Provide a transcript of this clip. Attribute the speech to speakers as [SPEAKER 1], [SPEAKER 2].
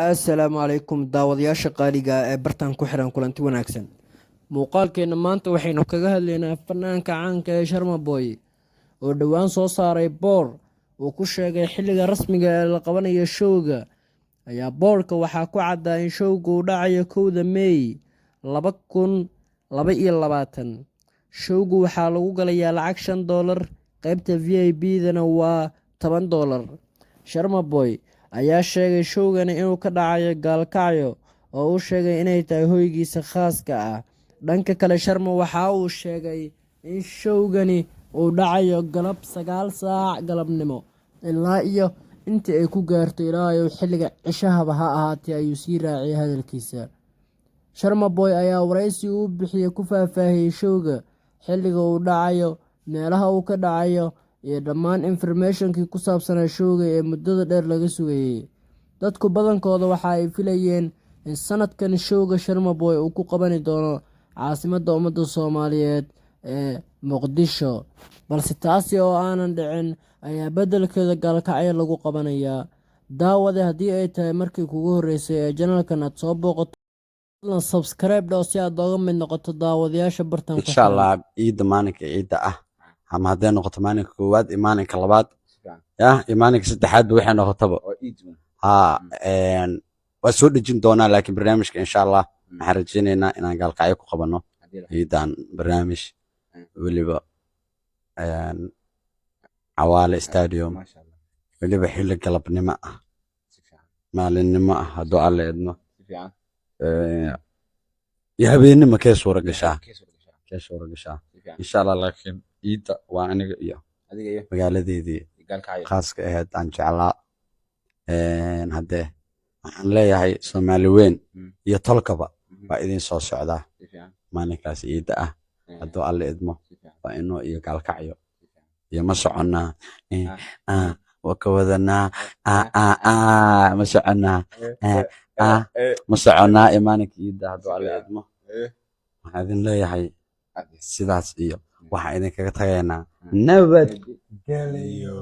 [SPEAKER 1] assalaamu calaykum daawadayaasha qaaliga ee bartan ku xiran kulanti wanaagsan. Muuqaalkeena maanta waxaynu kaga hadlaynaa fanaanka caanka ee Sharma Boy oo dhowaan soo saaray boor uu ku sheegay xilliga rasmiga ee la qabanayo showga. Ayaa boorka waxaa ku caddaa in showga uu dhacayo 1 May 2022. Showgu waxaa lagu galayaa lacag $5, qaybta VIP-dana waa $10. Sharma Boy ayaa sheegay showgani inuu ka dhacayo Gaalkacyo oo uu sheegay inay tahay hoygiisa khaaska ah. Dhanka kale Sharma waxa uu sheegay in showgani uu dhacayo galab 9 saac galabnimo ilaa iyo intii ay ku gaarto ilaa xilliga cishahaba ha ahaatee ayuu sii raaciyay hadalkiisa. Sharma Boy ayaa wareysi uu bixiyay ku faahfaahiyay showga, xilliga uu dhacayo, meelaha uu ka dhacayo iyo dhammaan informationkii ku saabsanaa showga ee muddada dheer laga sugayay. Dadku badankooda waxa ay filayeen in sanadkan showga Sharma Boy uu ku qabani doono caasimadda ummadda Soomaaliyeed ee Muqdisho, balse taasi oo aanan dhicin ayaa beddelkeeda Gaalkacyo lagu qabanayaa. Daawade haddii ay tahay markii kugu horeysay ee channelkan aad soo booqato, fadlan subscribe dhaw si aad uga mid noqoto daawadayaasha bartan ku
[SPEAKER 2] insha Allah ciida maalinka ciida ah ama hadday noqoto maalinka koowaad iyo maalinka labaad iyo maalinka saddexaad waxay noqotaba waa soo dhejin doonaa. laakiin barnaamijka insha Allah waxaan rajaynaynaa inaan Gaalkacyo ku qabano ciidan barnaamij weliba Cawaale Stadium weliba xilli galabnimo ah maalinimo ah hadduu alle idmo iyo habeenimo kee suura gashaa insha Allah. laakiin ciida waa aniga iyo magaaladeedii khaaska ahayd aan jeclaa. haddee waxaan leeyahay Soomaali weyn iyo tolkaba waa idin soo socdaa maalinkaas ciida ah hadduu alle idmo. waa inoo iyo Gaalkacyo iyo ma soconnaa waa ka wadanaa ma soconnaa iyo maalinka ciida hadduu alle idmo. waxaan idin leeyahay sidaas iyo waxaan idinkaga tagaynaa nabadgelyo.